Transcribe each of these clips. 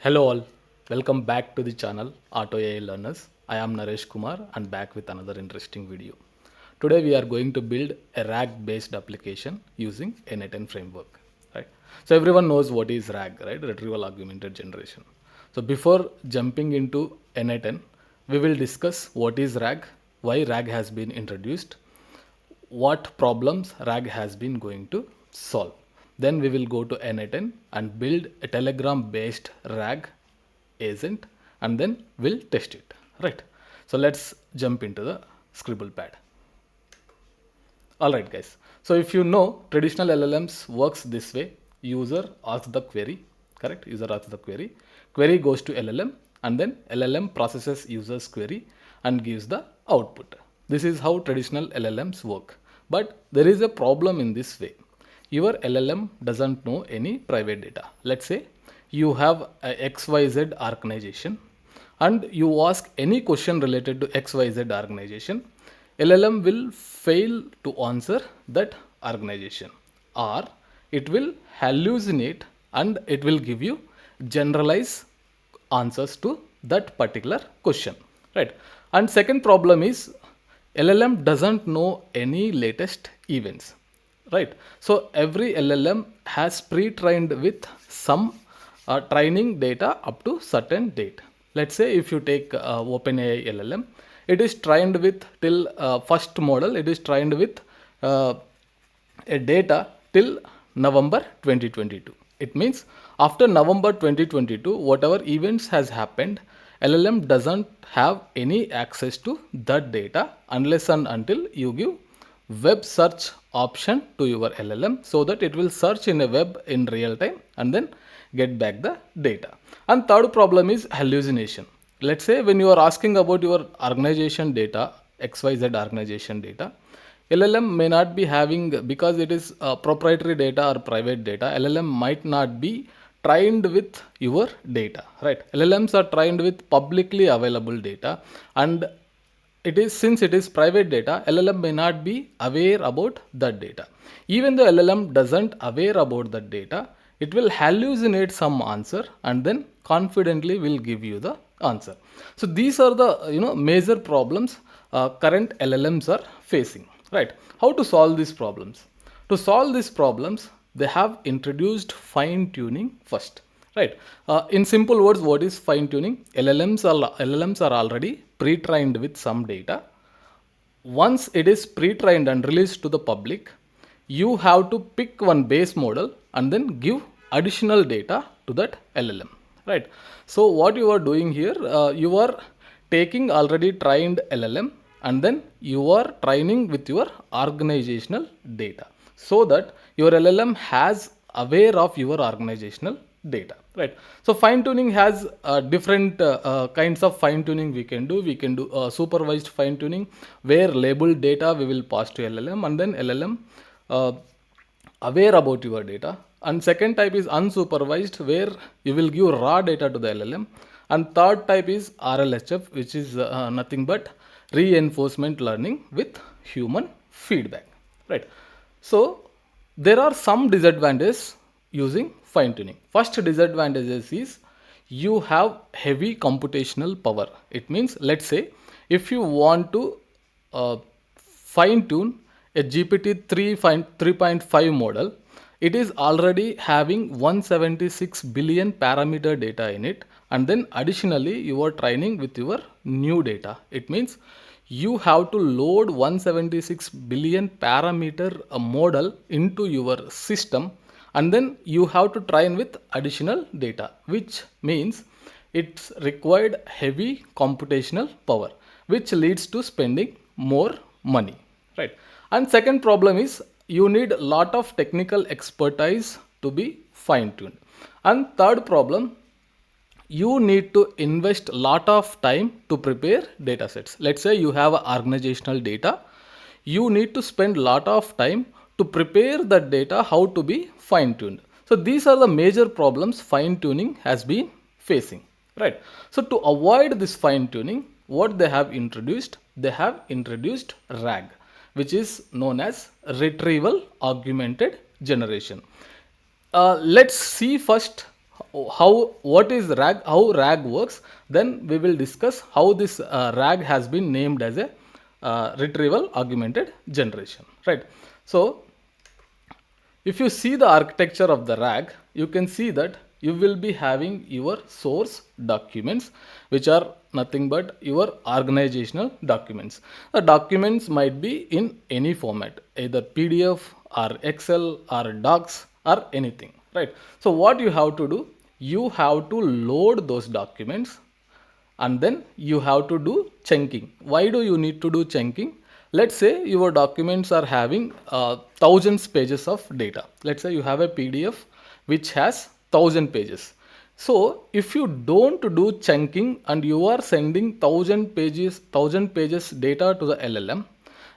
Hello all, welcome back to the channel Auto AI Learners. I am Naresh Kumar and back with another interesting video. Today we are going to build a RAG based application using n8n framework. Right? So everyone knows what is RAG, right? Retrieval-Augmented Generation. So before jumping into n8n, we will discuss what is RAG, why RAG has been introduced, what problems RAG has been going to solve. Then we will go to n8n and build a Telegram based RAG agent and then we'll test it. Right. So let's jump into the scribble pad. Alright guys. So if you know traditional LLMs works this way. User asks the query. Correct? User asks the query. Query goes to LLM and then LLM processes user's query and gives the output. This is how traditional LLMs work. But there is a problem in this way. Your LLM doesn't know any private data. Let's say you have a XYZ organization and you ask any question related to XYZ organization, LLM will fail to answer that organization, or it will hallucinate and it will give you generalized answers to that particular question, right? And second problem is LLM doesn't know any latest events, right? So every LLM has pre-trained with some training data up to certain date. Let's say if you take OpenAI LLM, it is trained with till first model, it is trained with a data till November 2022. It means after November 2022, whatever events has happened, LLM doesn't have any access to that data unless and until you give web search option to your LLM so that it will search in a web in real time and then get back the data. And third problem is hallucination. Let's say when you are asking about your organization data, XYZ organization data, LLM may not be having, because it is proprietary data or private data, LLM might not be trained with your data, right? LLMs are trained with publicly available data, and it is, since it is private data, LLM may not be aware about that data. Even though LLM doesn't aware about that data, it will hallucinate some answer and then confidently will give you the answer. So these are the major problems current LLMs are facing, right? How to solve these problems? To solve these problems, they have introduced fine tuning first, right? In simple words, what is fine tuning? LLMs are already pre-trained with some data. Once it is pre-trained and released to the public, you have to pick one base model and then give additional data to that LLM, right? So what you are doing here, you are taking already trained LLM and then you are training with your organizational data so that your LLM has aware of your organizational data, right? So fine tuning has different kinds of fine tuning we can do. We can do supervised fine tuning where labeled data we will pass to LLM and then LLM aware about your data. And second type is unsupervised where you will give raw data to the LLM. And third type is RLHF, which is nothing but reinforcement learning with human feedback, right? So there are some disadvantages using fine tuning. First disadvantages is you have heavy computational power. It means, let's say if you want to fine tune a GPT 3.5 model, it is already having 176 billion parameter data in it, and then additionally you are training with your new data. It means you have to load 176 billion parameter model into your system, and then you have to train with additional data, which means it's required heavy computational power, which leads to spending more money, right? And second problem is you need a lot of technical expertise to be fine tuned. And third problem, you need to invest a lot of time to prepare data sets. Let's say you have organizational data, you need to spend a lot of time to prepare that data how to be fine tuned. So these are the major problems fine tuning has been facing, right? So to avoid this fine tuning, what they have introduced RAG, which is known as Retrieval Augmented Generation. Let's see first what is RAG, how RAG works. Then we will discuss how this RAG has been named as a retrieval augmented generation, right? So if you see the architecture of the RAG, you can see that you will be having your source documents, which are nothing but your organizational documents. The documents might be in any format, either PDF or Excel or Docs or anything, right? So what you have to do, you have to load those documents and then you have to do chunking. Why do you need to do chunking? Let's say your documents are having thousands pages of data. Let's say you have a PDF which has 1000 pages. So if you don't do chunking and you are sending 1000 pages data to the LLM,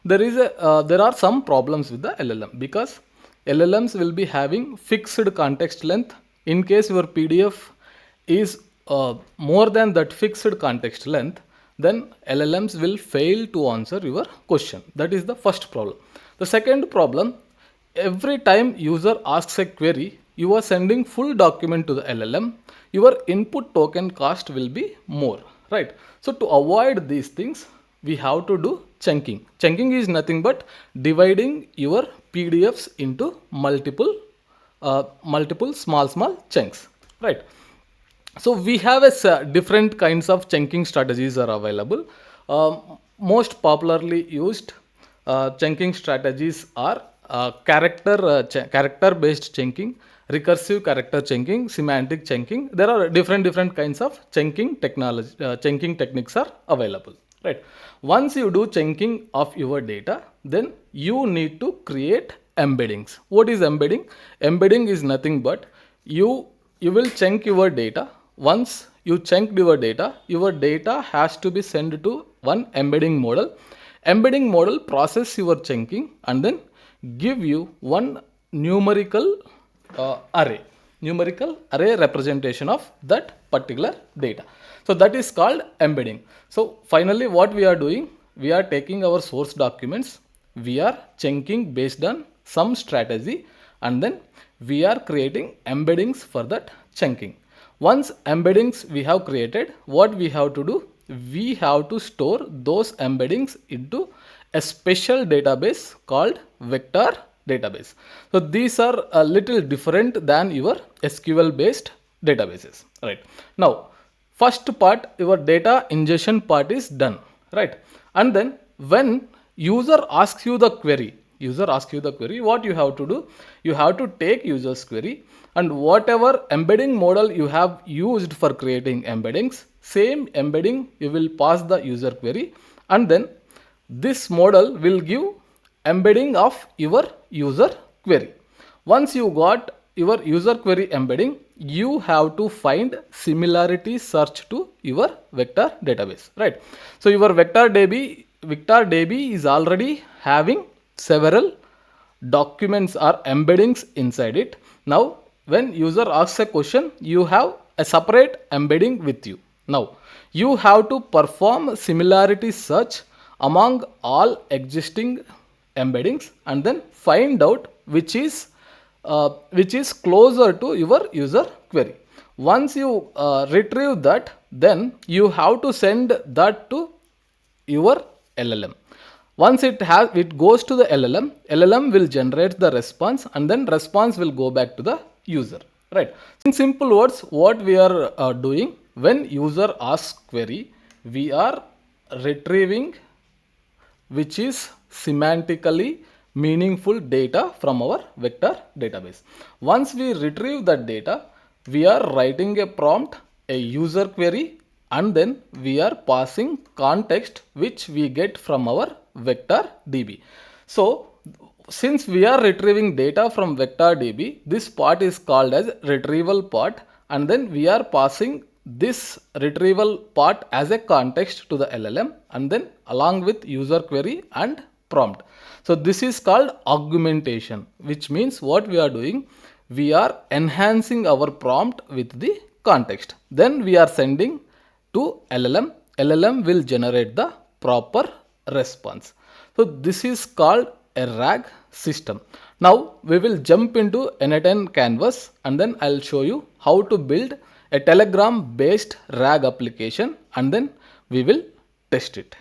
there are some problems with the LLM, because LLMs will be having fixed context length. In case your PDF is more than that fixed context length, then LLMs will fail to answer your question. That is the first problem. The second problem, every time user asks a query, you are sending full document to the LLM, your input token cost will be more, right? So to avoid these things, we have to do chunking. Chunking is nothing but dividing your PDFs into multiple small chunks, right? So we have different kinds of chunking strategies are available. Most popularly used chunking strategies are character based chunking, recursive character chunking, semantic chunking. There are different kinds of chunking techniques are available, right? Once you do chunking of your data, then you need to create embeddings. What is embedding? Embedding is nothing but you will chunk your data. Once you chunked your data has to be sent to one embedding model. Embedding model process your chunking and then give you one numerical array representation of that particular data. So that is called embedding. So finally what we are doing, we are taking our source documents, we are chunking based on some strategy, and then we are creating embeddings for that chunking. Once embeddings we have created, what we have to do, we have to store those embeddings into a special database called vector database. So these are a little different than your SQL based databases, right? Now first part, your data ingestion part is done, right? And then when user asks you the query, what you have to do, you have to take user's query, and whatever embedding model you have used for creating embeddings, same embedding you will pass the user query, and then this model will give embedding of your user query. Once you got your user query embedding, you have to find similarity search to your vector database, right? So your vector DB is already having several documents or embeddings inside it. Now when user asks a question, you have a separate embedding with you. Now you have to perform similarity search among all existing embeddings and then find out which is closer to your user query. Once you retrieve that, then you have to send that to your LLM. Once it goes to the LLM will generate the response, and then response will go back to the user, right? In simple words, what we are doing, when user asks query, we are retrieving which is semantically meaningful data from our vector database. Once we retrieve that data, we are writing a prompt, a user query, and then we are passing context which we get from our vector DB. So since we are retrieving data from vector DB, this part is called as retrieval part, and then we are passing this retrieval part as a context to the LLM, and then along with user query and prompt. So this is called augmentation, which means what we are doing, we are enhancing our prompt with the context. Then we are sending to LLM. LLM will generate the proper response. So this is called a RAG system. Now we will jump into n8n canvas and then I'll show you how to build a Telegram based RAG application and then we will test it.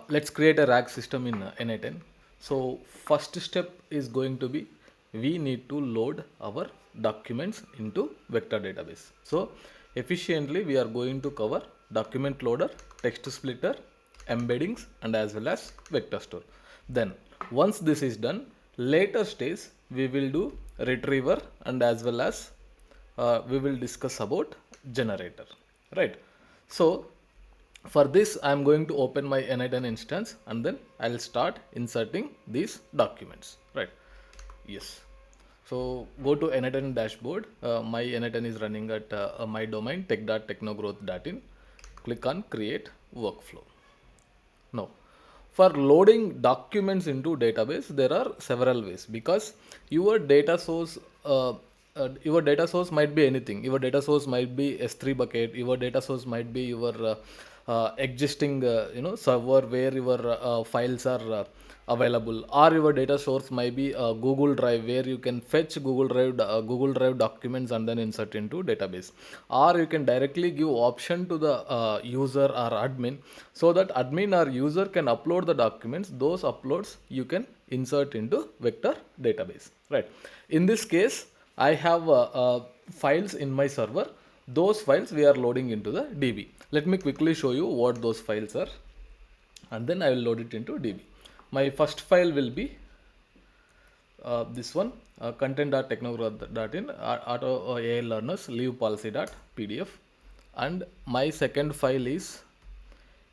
Let's create a RAG system in n8n. So first step is going to be we need to load our documents into vector database. So efficiently we are going to cover document loader, text splitter, embeddings and as well as vector store. Then once this is done, later stage we will do retriever and as well as we will discuss about generator, right? So for this I am going to open my n8n instance and then I'll start inserting these documents, right? Yes. So go to n8n dashboard. My n8n is running at my domain tech.technogrowth.in. Click on create workflow. Now, for loading documents into database, there are several ways because your data source might be anything. Your data source might be S3 bucket. Your data source might be your existing server where your files are available, or your data source might be Google Drive where you can fetch Google Drive documents and then insert into database, or you can directly give option to the user or admin so that admin or user can upload the documents. Those uploads you can insert into vector database, right? In this case I have files in my server. Those files we are loading into the DB. Let me quickly show you what those files are and then I will load it into DB. My first file will be this one, content.technograph.in, auto AI learners leave policy.pdf, and my second file is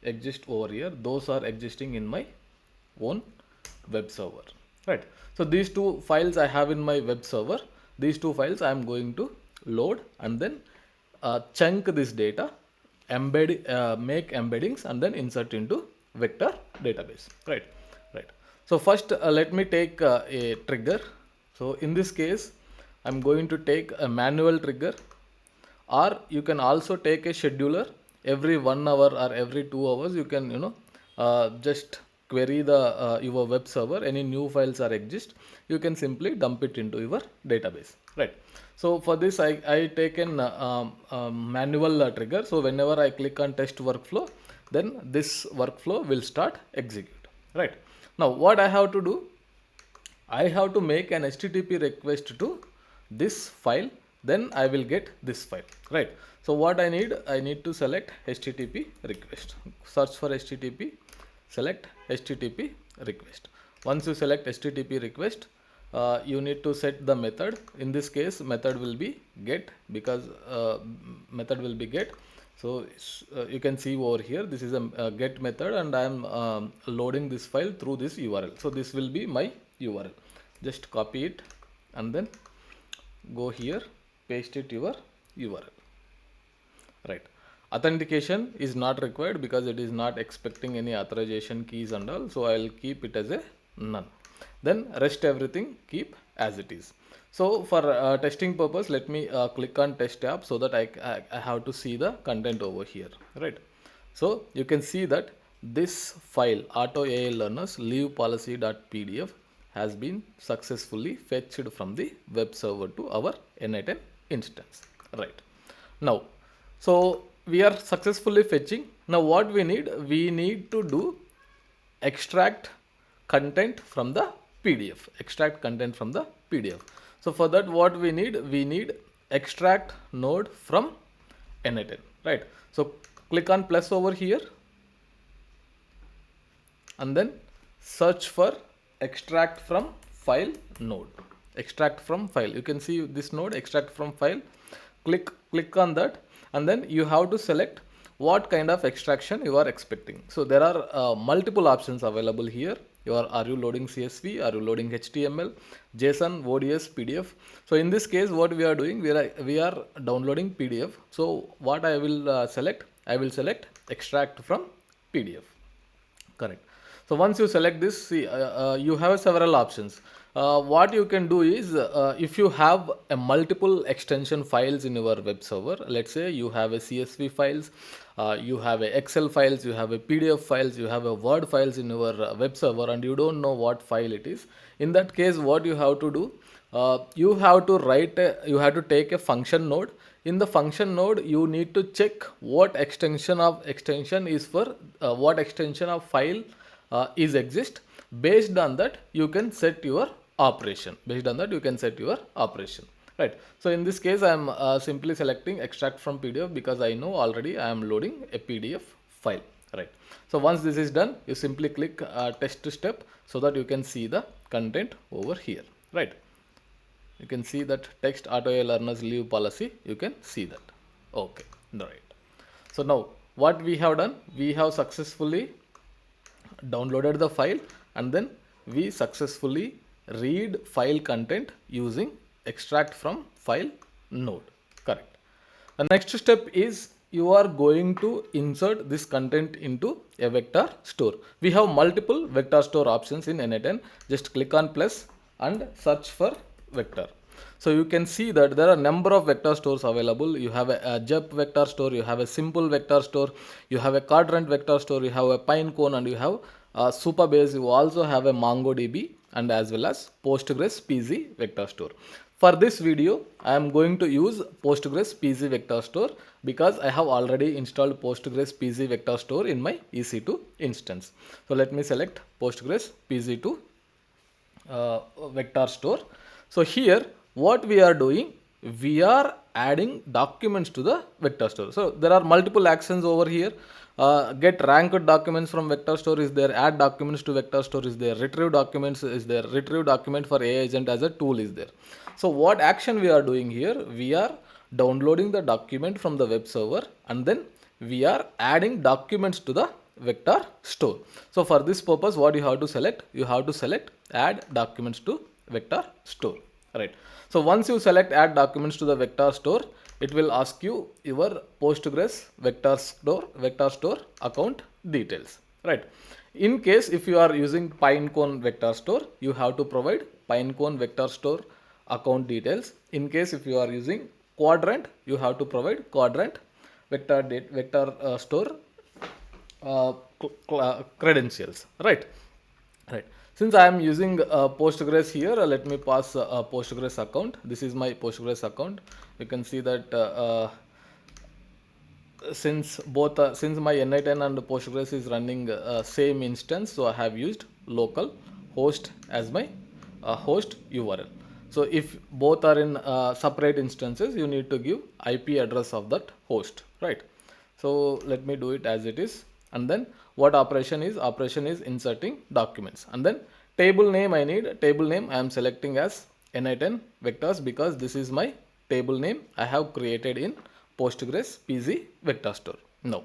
exist over here. Those are existing in my own web server, right? So these two files I have in my web server. These two files I am going to load and then chunk this data, make embeddings and then insert into vector database, right? So first let me take a trigger. So in this case I'm going to take a manual trigger, or you can also take a scheduler. Every 1 hour or every 2 hours you can just query the your web server. Any new files are exist, you can simply dump it into your database, right? So for this I take an manual trigger. So whenever I click on test workflow, then this workflow will start execute, right? Now what I have to do, I have to make an HTTP request to this file, then I will get this file, right? So what I need to select HTTP request. Search for HTTP, select HTTP request. Once you select HTTP request, you need to set the method. In this case method will be get, because method will be get. So you can see over here, this is a get method and I am loading this file through this URL. So this will be my URL. Just copy it and then go here, paste it your URL, right? Authentication is not required because it is not expecting any authorization keys and all. So I will keep it as a none. Then rest everything keep as it is. So for testing purpose, let me click on test tab so that I have to see the content over here, right? So you can see that this file auto AI learners leave policy.pdf has been successfully fetched from the web server to our n8n instance, right? Now, so we are successfully fetching. Now what we need to do extract content from the PDF. Extract content from the PDF. So for that what we need extract node from n8n, right? So click on plus over here and then search for extract from file node. Extract from file. You can see this node, extract from file. Click on that and then you have to select what kind of extraction you are expecting. So there are multiple options available here. Are you loading CSV? Are you loading HTML, JSON, ODS, PDF? So in this case, what we are doing, we are downloading PDF. So what I will select? I will select extract from PDF. Correct. So once you select this, see, you have several options. What you can do is, if you have a multiple extension files in your web server, let's say you have a CSV files, you have a Excel files, you have a PDF files, you have a Word files in your web server, and you don't know what file it is. In that case, what you have to do, you have to you have to take a function node. In the function node, you need to check what extension is for what extension of file is exist. Based on that, you can set your operation. Right. So in this case, I am simply selecting extract from PDF because I know already I am loading a PDF file. Right. So once this is done, you simply click test step so that you can see the content over here. Right. You can see that text auto AI learners leave policy. You can see that. Okay. Right. So now what we have done, we have successfully downloaded the file, and then we successfully read file content using extract from file node. Correct. The next step is you are going to insert this content into a vector store. We have multiple vector store options in n8n. Just click on plus and search for vector. So you can see that there are a number of vector stores available. You have a JEP vector store, you have a simple vector store, you have a quadrant vector store, you have a Pinecone, and you have Supabase. You also have a MongoDB and as well as Postgres PG vector store. For this video, I am going to use Postgres PG vector store because I have already installed Postgres PG vector store in my EC2 instance. So let me select Postgres PG2 vector store. So here what we are doing, we are adding documents to the vector store. So there are multiple actions over here. Get ranked documents from vector store is there, add documents to vector store is there, retrieve documents is there, retrieve document for AI agent as a tool is there. So what action we are doing here, we are downloading the document from the web server, and then we are adding documents to the vector store. So for this purpose, what you have to select, you have to select add documents to vector store. Right. So once you select add documents to the vector store, it will ask you your Postgres vector store account details. Right. In case if you are using Pinecone vector store, you have to provide Pinecone vector store account details. In case if you are using quadrant, you have to provide quadrant vector store credentials. Right. Right. Since I am using Postgres here, let me pass a Postgres account. This is my Postgres account. You can see that since my n8n and Postgres is running same instance, so I have used local host as my host URL. So if both are in separate instances, you need to give IP address of that host, right? So let me do it as it is. And then what operation is inserting documents, and then table name, I need table name. I am selecting as n8n vectors because this is my table name I have created in Postgres PG vector store. Now,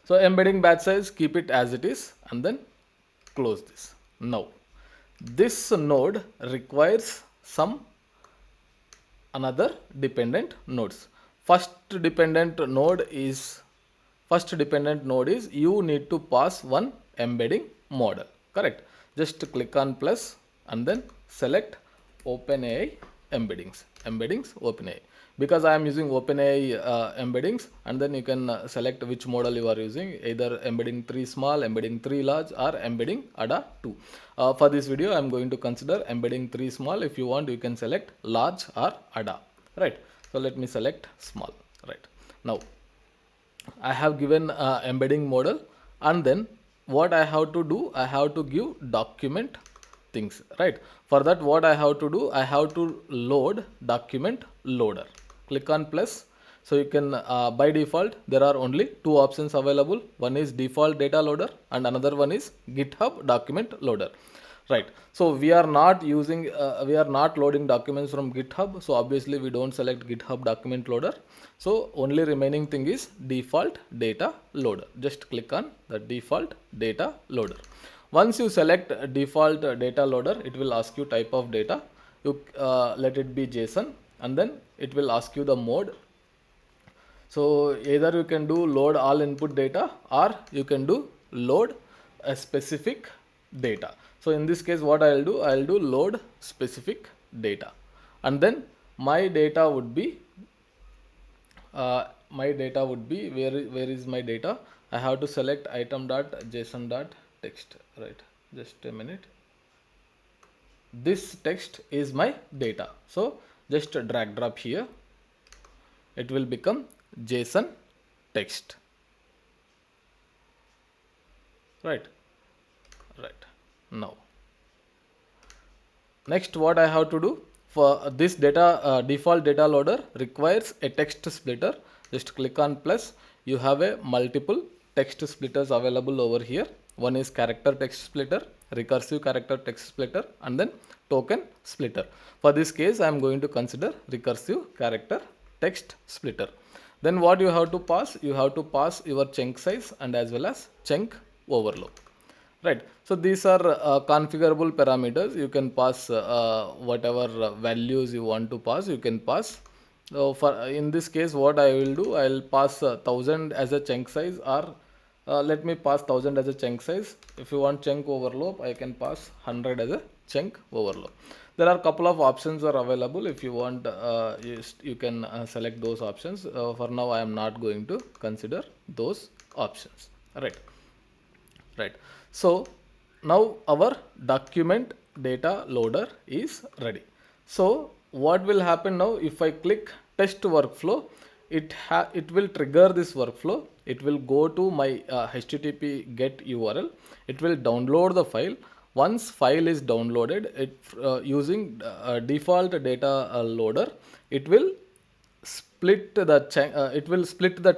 so embedding batch size, keep it as it is, and then close this. Now, this node requires some another dependent nodes. First dependent node is you need to pass one embedding model. Correct. Just click on plus and then select OpenAI embeddings OpenAI, because I am using OpenAI embeddings, and then you can select which model you are using, either embedding 3 small, embedding 3 large, or embedding ADA 2. For this video I am going to consider embedding 3 small. If you want, you can select large or ADA. Right. So let me select small. Right. Now I have given embedding model, and then what I have to do, I have to give document things. Right. For that, what I have to do, I have to load document loader. Click on plus. So you can by default there are only two options available. One is default data loader and another one is GitHub document loader. Right. So we are not using we are not loading documents from GitHub, so obviously we don't select GitHub document loader. So only remaining thing is default data loader. Just click on the default data loader. Once you select default data loader, it will ask you type of data. You let it be JSON, and then it will ask you the mode. So either you can do load all input data, or you can do load a specific data. So in this case, what I'll do load specific data, and then my data would be where is my data? I have to select item.json.text, right? Just a minute. This text is my data. So just drag drop here. It will become JSON text. Right. Now, next what I have to do for this data, default data loader requires a text splitter. Just click on plus. You have a multiple text splitters available over here. One is character text splitter, recursive character text splitter, and then token splitter. For this case, I am going to consider recursive character text splitter. Then what you have to pass? You have to pass your chunk size and as well as chunk overflow. Right. So these are configurable parameters. You can pass whatever values you want to pass. You can pass. So for in this case, what I will do, I will pass 1000 as a chunk size, or let me pass 1000 as a chunk size. If you want chunk overload, I can pass 100 as a chunk overload. There are a couple of options are available. If you want, you can select those options. For now, I am not going to consider those options. Right. So now our document data loader is ready. So what will happen now? If I click test workflow, it will trigger this workflow. It will go to my HTTP get URL. It will download the file. Once file is downloaded, using default data loader, it will split the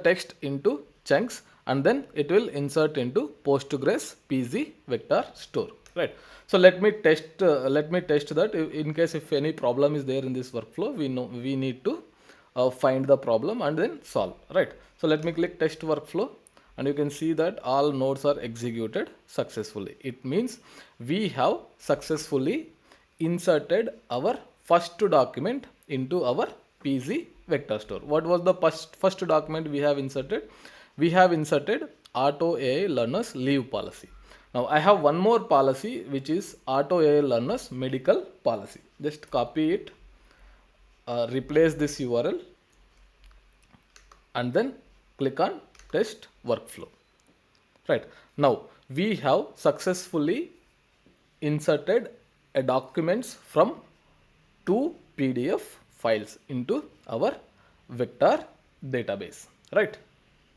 text into chunks, and then it will insert into Postgres pgvector store. Right. So let me test that. In case if any problem is there in this workflow, we need to find the problem and then solve. Right. So let me click test workflow, and you can see that all nodes are executed successfully. It means we have successfully inserted our first document into our PG vector store. What was the first document we have inserted? We have inserted auto AI learners leave policy. Now I have one more policy, which is auto AI learners medical policy. Just copy it, replace this URL, and then click on test workflow. Right. Now we have successfully inserted a documents from 2 PDF files into our vector database. Right.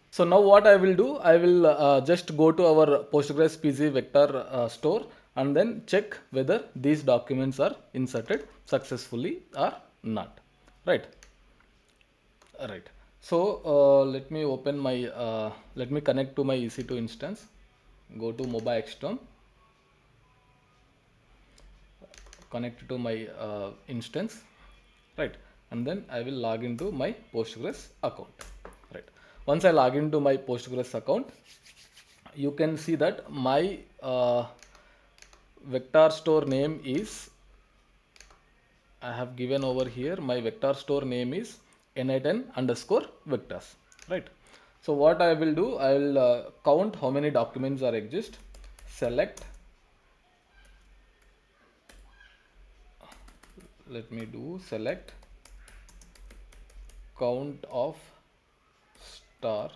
So now what I will do, I will just go to our Postgres PG vector store and then check whether these documents are inserted successfully or not. Right. So let me open my, let me connect to my EC2 instance. Go to MOBA Xterm, connect to my instance, right? And then I will log into my Postgres account. Once I log into my Postgres account, you can see that my vector store name is, I have given over here, my vector store name is n8n+vectors, right? So what I will do, I will count how many documents are exist, select, let me do select count of star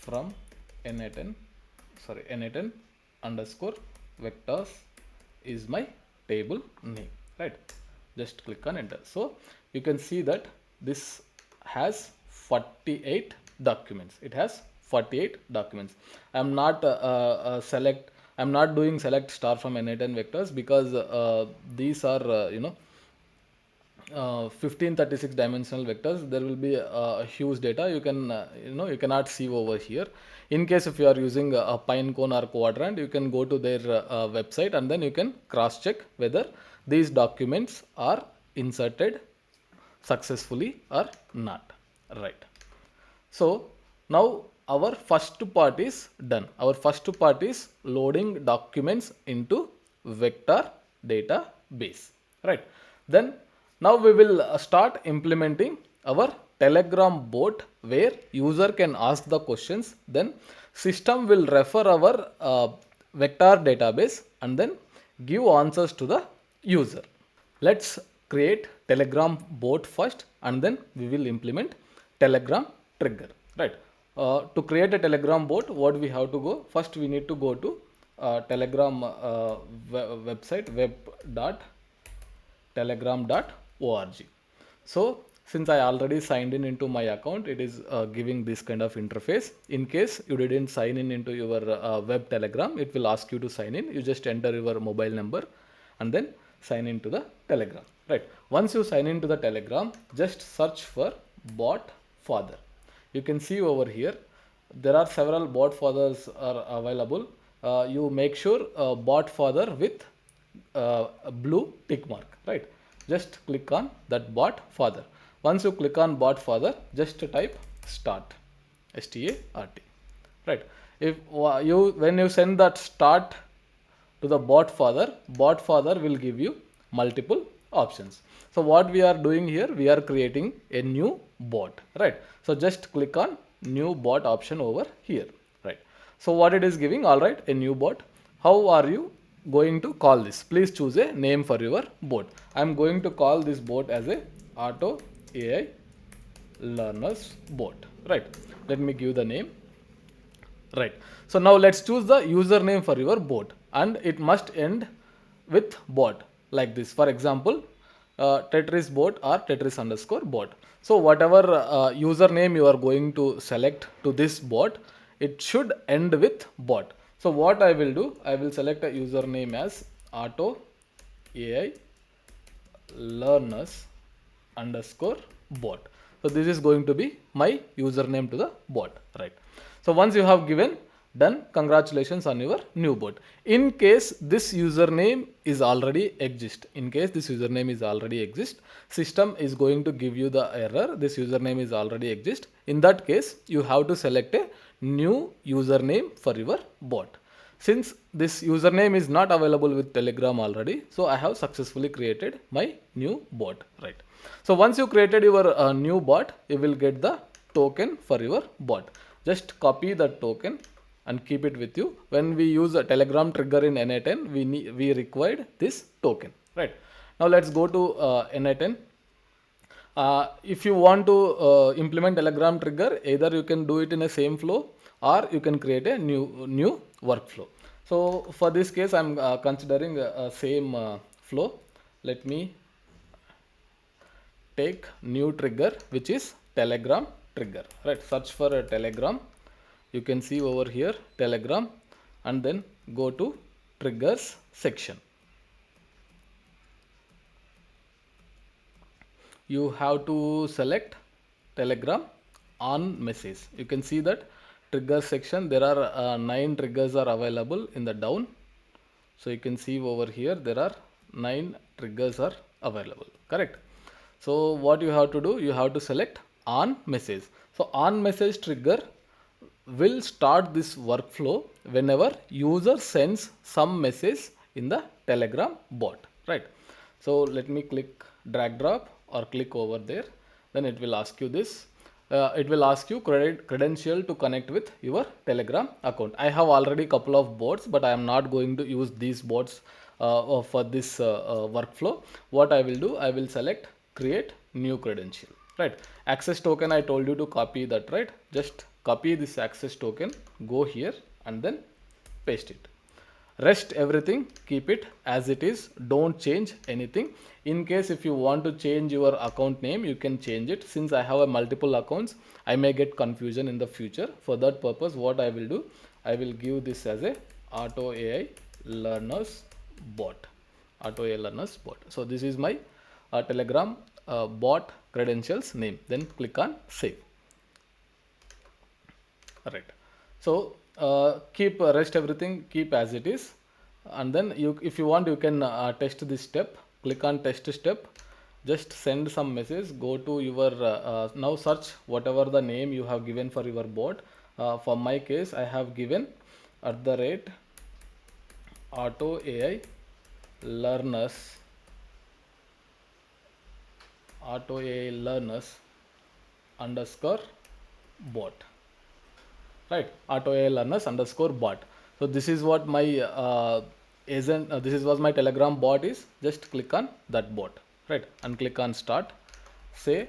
from n8n_vectors is my table name, right? Just click on enter. So you can see that this has 48 documents. It has 48 documents. I'm not I'm not doing select star from n8n vectors because these are 1536 dimensional vectors. There will be a huge data. You can you cannot see over here. In case if you are using a Pinecone or Quadrant, you can go to their website and then you can cross check whether these documents are inserted successfully or not, right? So now our first part is done. Our first part is loading documents into vector database, right? Then now we will start implementing our Telegram bot where user can ask the questions, then system will refer our vector database and then give answers to the user. Let's create Telegram bot first and then we will implement Telegram trigger, right? To create a Telegram bot, what we have to go? First we need to go to Telegram website web.telegram.org. So since I already signed in into my account, it is giving this kind of interface. In case you didn't sign in into your web Telegram, it will ask you to sign in. You just enter your mobile number and then sign into the Telegram, right? Once you sign into the Telegram, just search for bot father. You can see over here, there are several bot fathers are available. You make sure bot father with a blue tick mark, right? Just click on that bot father. Once you click on bot father, just type start, START, right? If when you send that start to the bot father will give you multiple options. So what we are doing here, we are creating a new bot, right? So just click on new bot option over here, right? So what it is giving, all right, a new bot. How are you going to call this? Please choose a name for your bot. I'm going to call this bot as a auto AI learners bot, right? Let me give the name. Right. So now let's choose the username for your bot and it must end with bot like this. For example, Tetris bot or Tetris underscore bot. So whatever username you are going to select to this bot, it should end with bot. So what I will do, I will select a username as auto AI learners underscore bot. So this is going to be my username to the bot, right? So once you have given done, congratulations on your new bot. In case this username is already exist, system is going to give you the error. This username is already exist. In that case, you have to select a new username for your bot. Since this username is not available with Telegram already, so I have successfully created my new bot, right? So once you created your new bot, you will get the token for your bot. Just copy the token and keep it with you. When we use a Telegram trigger in n8n, we required this token, right? Now let's go to n8n. If you want to implement Telegram trigger, either you can do it in a same flow or you can create a new workflow. So for this case, I'm considering a same flow. Let me take new trigger, which is Telegram trigger, right? Search for a Telegram. You can see over here Telegram and then go to triggers section. You have to select Telegram on message. You can see that trigger section, there are 9 triggers are available in the down. So you can see over here there are 9 triggers are available, correct? So what you have to do, you have to select on message. So on message trigger will start this workflow whenever user sends some message in the Telegram bot, right? So let me click drag drop or click over there. Then it will ask you this. It will ask you credential to connect with your Telegram account. I have already couple of bots, but I am not going to use these bots for this workflow. What I will do, I will select create new credential, right? Access token, I told you to copy that, right? Just copy this access token, go here and then paste it. Rest everything, keep it as it is, don't change anything. In case if you want to change your account name, you can change it. Since I have a multiple accounts, I may get confusion in the future. For that purpose, what I will do, I will give this as a auto AI learners bot, auto AI learners bot. So this is my Telegram bot credentials name. Then click on save. Right. So keep rest everything, keep as it is, and then if you want, you can test this step. Click on test step. Just send some message. Go to your now search whatever the name you have given for your bot. For my case, I have given @ auto AI learners underscore bot, right? Auto AI learners underscore bot. So this is what my agent, this is what my Telegram bot is. Just click on that bot, right? And click on start, say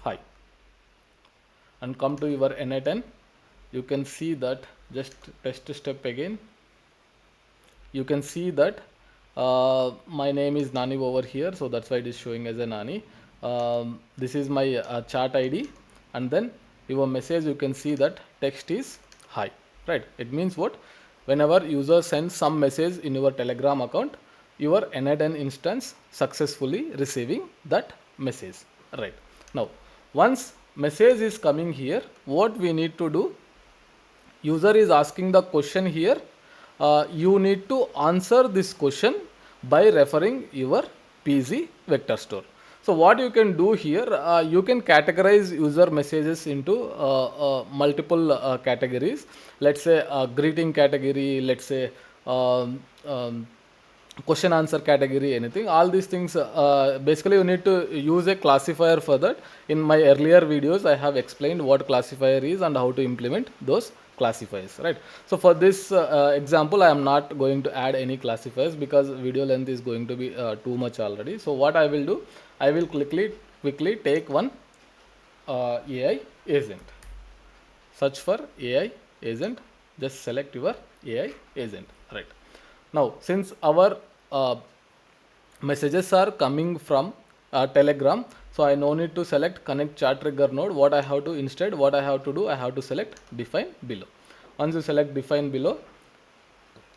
hi, and come to your n8n. You can see that, just test step again. You can see that my name is Nani over here, so that's why it is showing as a Nani. This is my chat ID, and then your message, you can see that text is hi, right? It means what? Whenever user sends some message in your Telegram account, your n8n instance successfully receiving that message, right? Now once message is coming here, what we need to do, user is asking the question here, you need to answer this question by referring your PG vector store. So what you can do here, you can categorize user messages into multiple categories. Let's say greeting category, let's say question answer category, anything. All these things, basically you need to use a classifier for that. In my earlier videos I have explained what classifier is and how to implement those classifiers, right? So for this example I am not going to add any classifiers because video length is going to be too much already. So what I will do, I will quickly take one AI agent, search for AI agent, just select your AI agent, right? Now since our messages are coming from Telegram, so I no need to select connect chat trigger node. What I have to instead, what I have to do, I have to select define below. Once you select define below,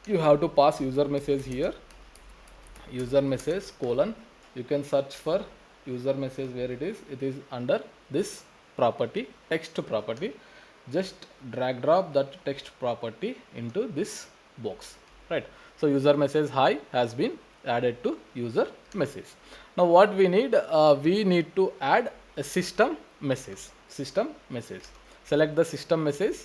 you have to pass user message here, user message colon. You can search for user message where it is under this property, text property. Just drag drop that text property into this box, right? So user message hi has been added to user message. Now what we need to add a system message. Select the system message.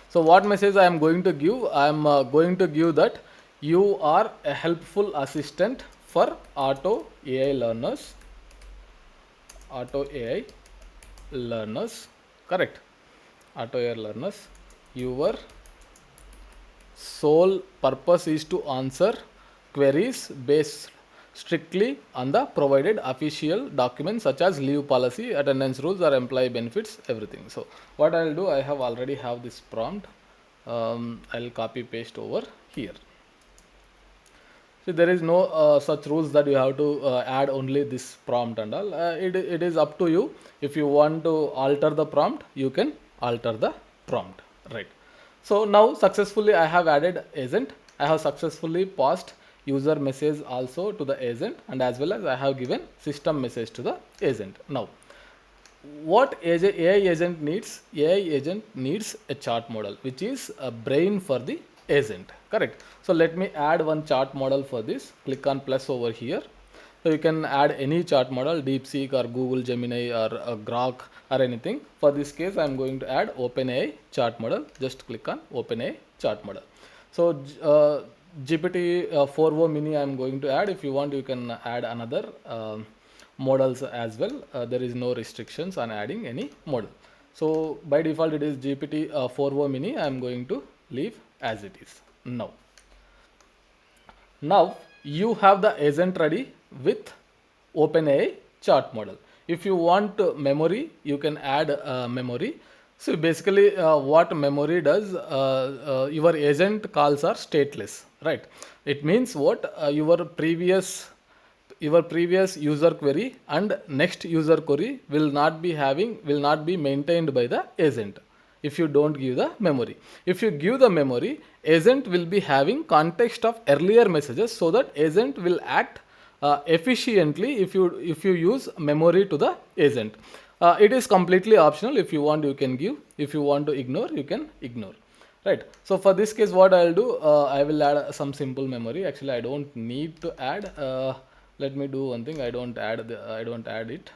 So what message I am going to give? I am going to give that you are a helpful assistant for auto AI learners. Correct? Auto AI learners. Your sole purpose is to answer queries based strictly on the provided official documents such as leave policy, attendance rules, or employee benefits, everything. So what I'll do, I have already have this prompt. I'll copy paste over here. So there is no such rules that you have to add only this prompt and all. It is up to you. If you want to alter the prompt, you can alter the prompt, right? So now successfully I have added agent. I have successfully passed user message also to the agent, and as well as I have given system message to the agent. Now what AI agent needs? AI agent needs a chart model, which is a brain for the agent, correct? So let me add one chart model for this. Click on plus over here. So you can add any chart model, DeepSeek or Google Gemini or Grok or anything. For this case, I am going to add OpenAI chart model. Just click on OpenAI chart model. So GPT 4o mini I am going to add. If you want, you can add another models as well. There is no restrictions on adding any model. So by default, it is GPT 4o mini. I am going to leave as it is. Now you have the agent ready with OpenAI chart model. If you want memory, you can add memory. So basically what memory does, your agent calls are stateless, right? It means what, your previous user query and next user query will not be maintained by the agent if you don't give the memory. If you give the memory, agent will be having context of earlier messages, so that agent will act efficiently if you use memory to the agent. It is completely optional. If you want, you can give. If you want to ignore, you can ignore, right? So for this case, what I'll do, I will add some simple memory. Actually, I don't need to add. Let me do one thing. I don't add it.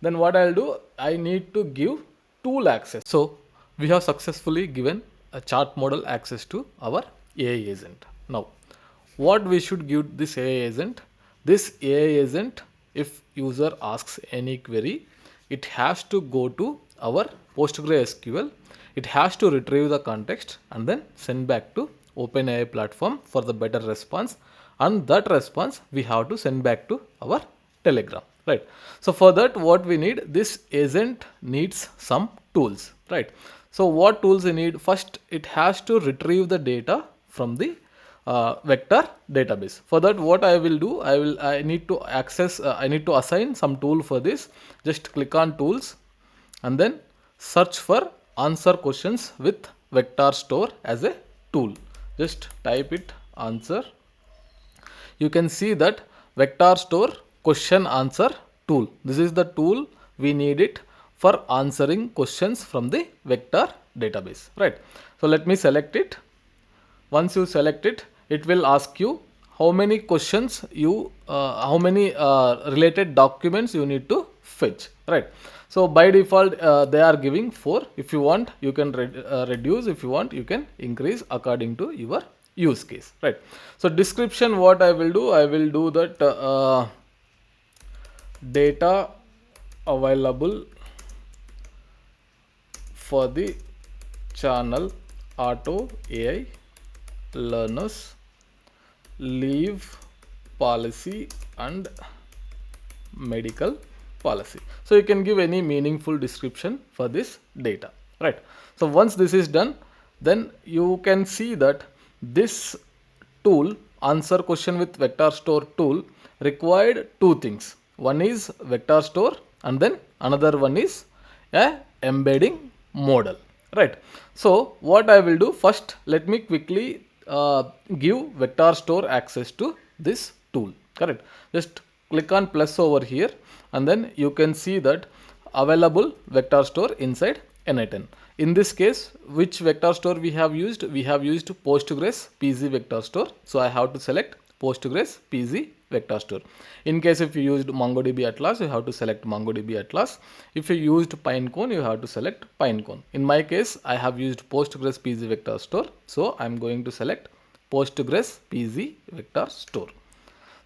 Then what I'll do, I need to give tool access. So we have successfully given a chart model access to our AI agent. Now what we should give this AI agent? This AI agent, if user asks any query, it has to go to our PostgreSQL. It has to retrieve the context and then send back to OpenAI platform for the better response. And that response we have to send back to our Telegram, right? So for that, what we need, this agent needs some tools, right? So what tools we need? First, it has to retrieve the data from the vector database. For that, what I will do, I need to assign some tool for this. Just click on tools and then search for answer questions with vector store as a tool. Just type it answer. You can see that vector store question answer tool. This is the tool we need it for answering questions from the vector database, right? So let me select it. Once you select it, it will ask you how many questions how many related documents you need to fetch, right? So by default, they are giving 4. If you want, you can reduce. If you want, you can increase according to your use case, right? So description, what I will do that data available for the channel auto AI learners, leave policy and medical policy. So you can give any meaningful description for this data, right? So once this is done, then you can see that this tool, answer question with vector store tool, required 2 things. One is vector store and then another one is a embedding model, right? So what I will do, first let me quickly give vector store access to this tool, correct? Just click on plus over here and then you can see that available vector store inside n8n. In this case, which vector store we have used? We have used Postgres PG vector store. So I have to select Postgres PG vector store. In case if you used MongoDB Atlas, you have to select MongoDB Atlas. If you used Pinecone, you have to select Pinecone. In my case, I have used Postgres PG vector store. So I'm going to select Postgres PG vector store.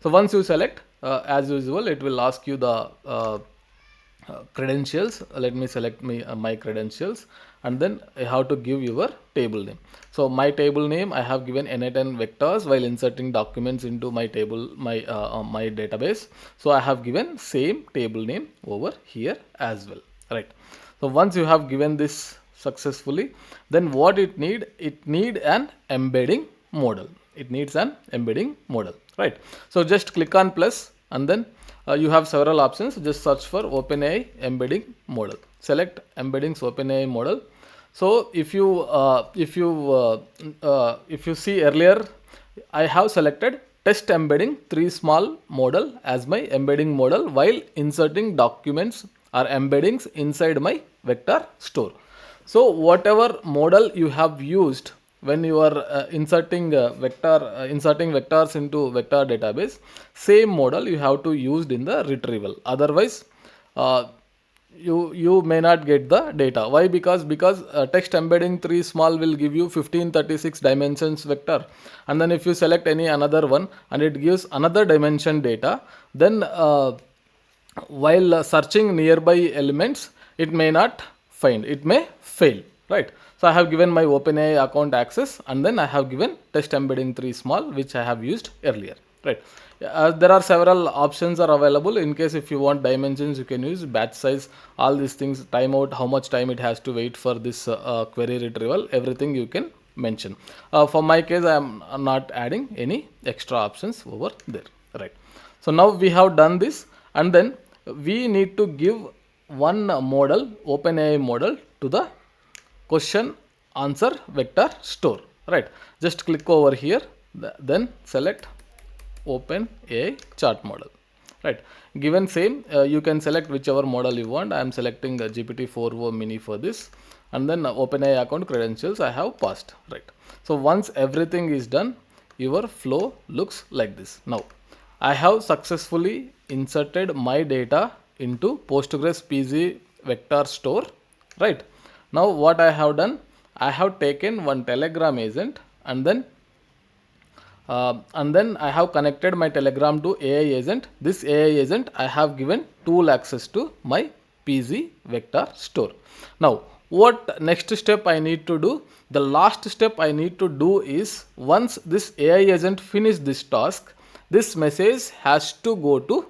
So once you select, as usual, it will ask you the credentials. Let me select my credentials and then I have to give your table name. So my table name, I have given n8n vectors while inserting documents into my table, my database. So I have given same table name over here as well, right? So once you have given this successfully, then what it need an embedding model. It needs an embedding model, right? So just click on plus and then you have several options. Just search for OpenAI embedding model. Select embeddings OpenAI model. So if you see earlier, I have selected test embedding 3 small model as my embedding model while inserting documents or embeddings inside my vector store. So whatever model you have used when you are inserting vectors into vector database, same model you have to use in the retrieval. Otherwise, you may not get the data. Why? Because text embedding 3 small will give you 1536 dimensions vector, and then if you select any another one and it gives another dimension data, then while searching nearby elements, it may not find, it may fail, right? So I have given my OpenAI account access and then I have given test embedding 3 small, which I have used earlier, right? There are several options are available. In case if you want dimensions, you can use batch size, all these things, timeout, how much time it has to wait for this query retrieval, everything you can mention. For my case, I am not adding any extra options over there, right? So now we have done this and then we need to give one model, OpenAI model, to the question answer vector store, right? Just click over here, then select OpenAI chart model, right? Given same, you can select whichever model you want. I am selecting GPT 4o mini for this, and then OpenAI account credentials I have passed, right? So once everything is done, your flow looks like this. Now I have successfully inserted my data into Postgres PG vector store, right? Now what I have done, I have taken one Telegram agent and then I have connected my Telegram to AI agent. This AI agent I have given tool access to my pgvector store. Now what next step I need to do? The last step I need to do is, once this AI agent finish this task, this message has to go to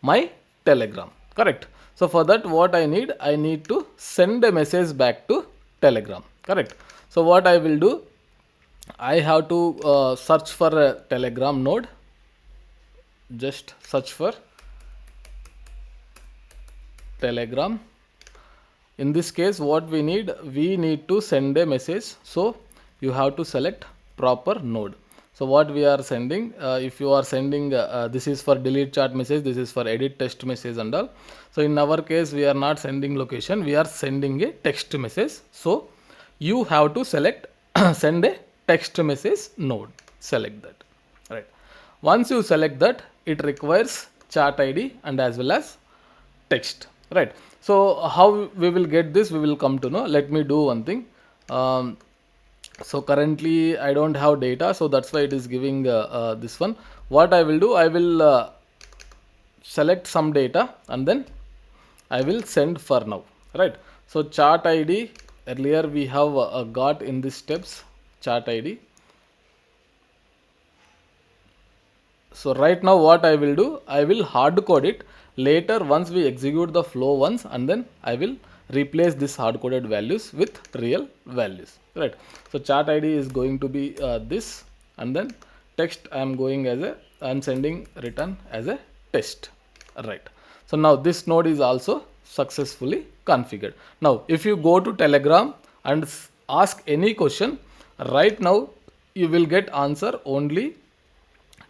my Telegram, correct? So for that what I need to send a message back to Telegram, correct? So what I will do, I have to search for a Telegram node. Just search for Telegram. In this case what we need to send a message, so you have to select proper node. So what we are sending, if you are sending this is for delete chat message, this is for edit text message and all. So in our case we are not sending location, we are sending a text message. So you have to select send a text message node, select that, right? Once you select that, it requires chat ID and as well as text, right? So how we will get this, we will come to know. Let me do one thing. So currently I don't have data, so that's why it is giving this one. What I will do, I will select some data and then I will send for now, right? So chat ID, earlier we have got in these steps chat ID. So right now what I will do, I will hard code it. Later once we execute the flow once, and then I will replace this hard coded values with real values, right? So chat ID is going to be this, and then text I am going as a, I am sending return as a test, right? So now this node is also successfully configured. Now if you go to Telegram and ask any question, right now you will get answer only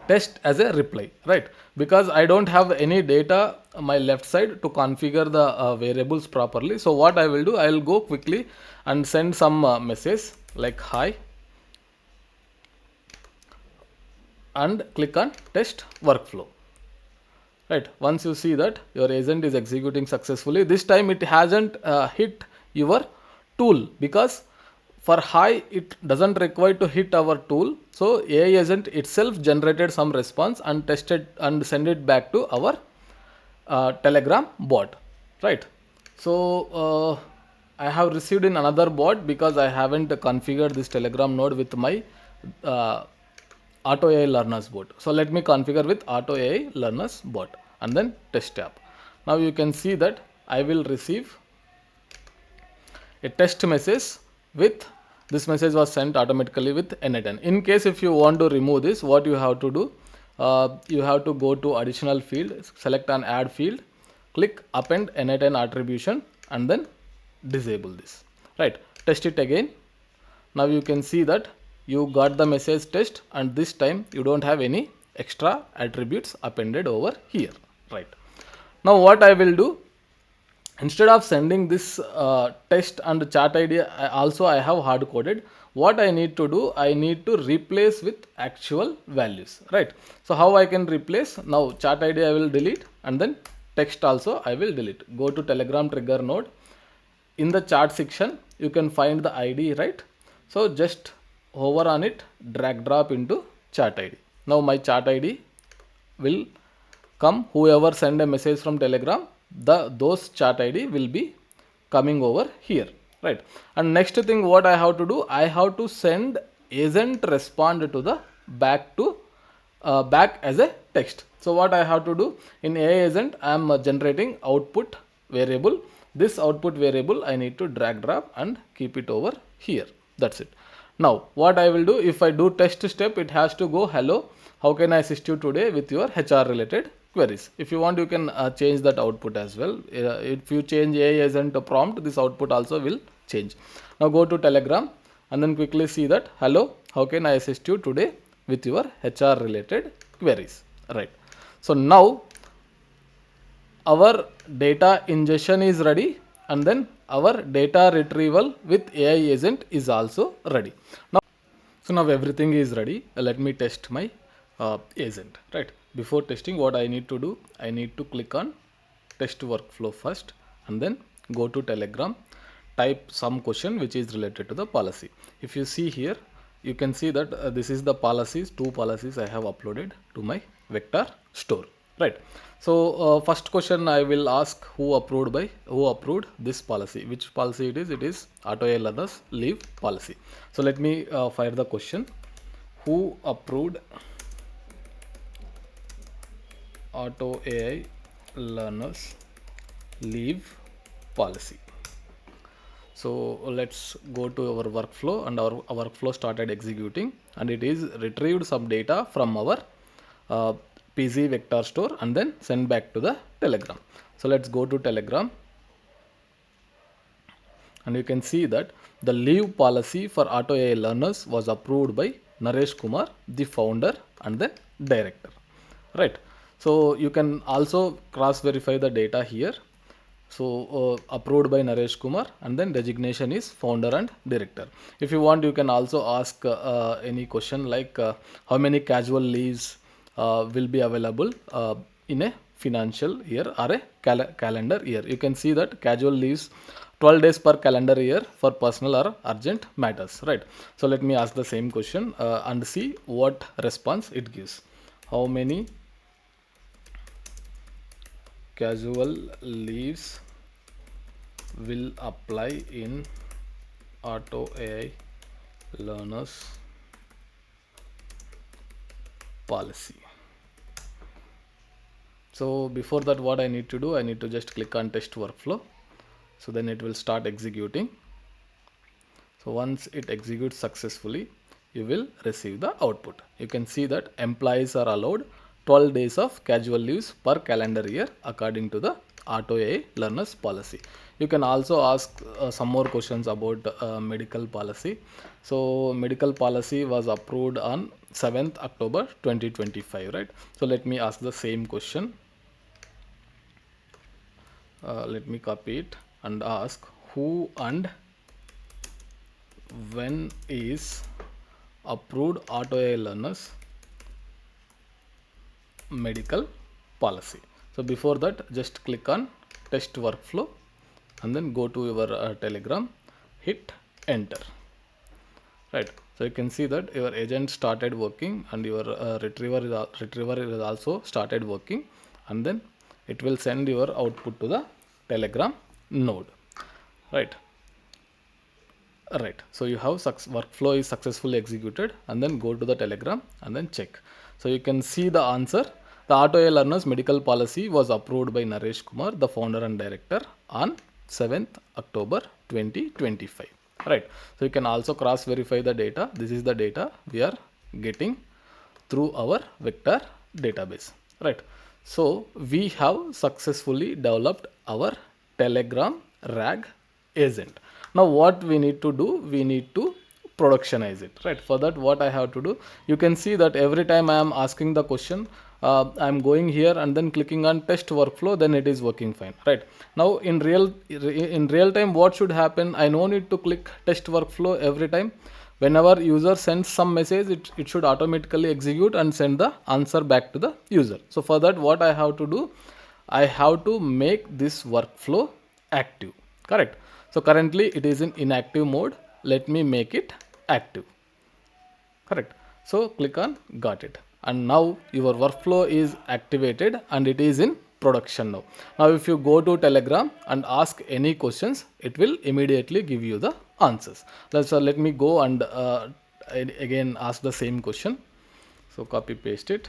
test as a reply, right? Because I don't have any data on my left side to configure the variables properly. So what I will do, I will go quickly and send some message like hi and click on test workflow, right? Once you see that your agent is executing successfully, this time it hasn't hit your tool, because for hi it doesn't require to hit our tool. So AI agent itself generated some response and tested and send it back to our Telegram bot, right? So I have received in another bot because I haven't configured this Telegram node with my auto AI learners bot. So let me configure with auto AI learners bot and then test tab. Now you can see that I will receive a test message with, this message was sent automatically with n8n. In case if you want to remove this, what you have to do, you have to go to additional field, select an add field, click append n8n attribution and then disable this, right? Test it again. Now you can see that you got the message test, and this time you don't have any extra attributes appended over here, right? Now what I will do, instead of sending this test and chat ID, I have hard coded. What I need to do, I need to replace with actual values, right? So how I can replace? Now chat ID I will delete, and then text also I will delete. Go to Telegram trigger node. In the chat section you can find the ID, right? So just hover on it, drag drop into chat ID. Now my chat ID will come, whoever send a message from Telegram, those chat ID will be coming over here, right? And next thing what I have to do, I have to send agent respond to the back to back as a text. So what I have to do, in AI agent I am generating output variable. This output variable I need to drag drop and keep it over here. That's it. Now what I will do, if I do test step, it has to go hello, how can I assist you today with your HR related queries. If you want, you can change that output as well. If you change AI agent prompt, this output also will change. Now go to Telegram and then quickly see that hello, how can I assist you today with your HR related queries, right? So now our data ingestion is ready, and then our data retrieval with AI agent is also ready. So now everything is ready. Let me test my agent, right? Before testing, what I need to do, I need to click on test workflow first, and then go to Telegram, type some question which is related to the policy. If you see here, you can see that this is the policies, 2 policies I have uploaded to my vector store, right? So first question I will ask, who approved this policy? Which policy it is? It is auto AI learners leave policy. So let me fire the question. Who approved auto AI learners leave policy? So let's go to our workflow, and our workflow started executing, and it is retrieved some data from our uh, PG vector store and then send back to the Telegram. So let's go to Telegram, and you can see that the leave policy for auto AI learners was approved by Naresh Kumar, the founder and the director, right? So you can also cross verify the data here. So approved by Naresh Kumar, and then designation is founder and director. If you want, you can also ask any question like how many casual leaves will be available in a financial year or a calendar year. You can see that casual leaves 12 days per calendar year for personal or urgent matters, right? So let me ask the same question and see what response it gives. How many casual leaves will apply in auto AI learners policy? So before that, what I need to do, I need to just click on test workflow. So then it will start executing. So once it executes successfully, you will receive the output. You can see that employees are allowed 12 days of casual leaves per calendar year according to the auto AI learners policy. You can also ask some more questions about medical policy. So medical policy was approved on 7th October 2025, right? So let me ask the same question. Let me copy it and ask, who and when is approved auto AI learners medical policy? So before that, just click on test workflow and then go to your Telegram, hit enter, right? So you can see that your agent started working, and your retriever is also started working, and then it will send your output to the Telegram node, right? Right. So you have workflow is successfully executed, and then go to the Telegram and then check. So you can see the answer. The auto AI learners medical policy was approved by Naresh Kumar, the founder and director, on 7th October 2025. Right. So you can also cross verify the data. This is the data we are getting through our vector database. Right. So we have successfully developed our Telegram RAG agent. Now what we need to do, we need to productionize it, right? For that, what I have to do, you can see that every time I am asking the question, I am going here and then clicking on test workflow, then it is working fine, right? Now in real time, what should happen? I no need to click test workflow every time. Whenever user sends some message, it should automatically execute and send the answer back to the user. So for that, what I have to do, I have to make this workflow active, correct? So currently it is in inactive mode. Let me make it active, correct? So click on got it, and now your workflow is activated and it is in production now. Now if you go to Telegram and ask any questions, it will immediately give you the answers. Let me go and again ask the same question. So copy paste it.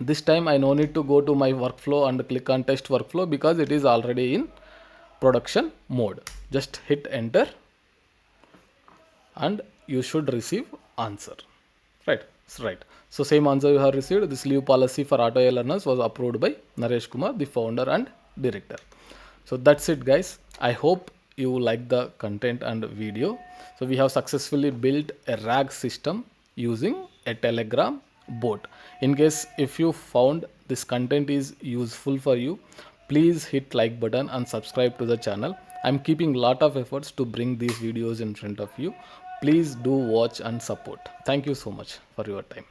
This time I no need to go to my workflow and click on test workflow because it is already in production mode. Just hit enter and you should receive answer, right? So same answer you have received. This leave policy for auto AI learners was approved by Naresh Kumar, the founder and director. So that's it, guys. I hope you like the content and video. So we have successfully built a RAG system using a Telegram bot. In case if you found this content is useful for you, please hit like button and subscribe to the channel. I'm keeping lot of efforts to bring these videos in front of you. Please do watch and support. Thank you so much for your time.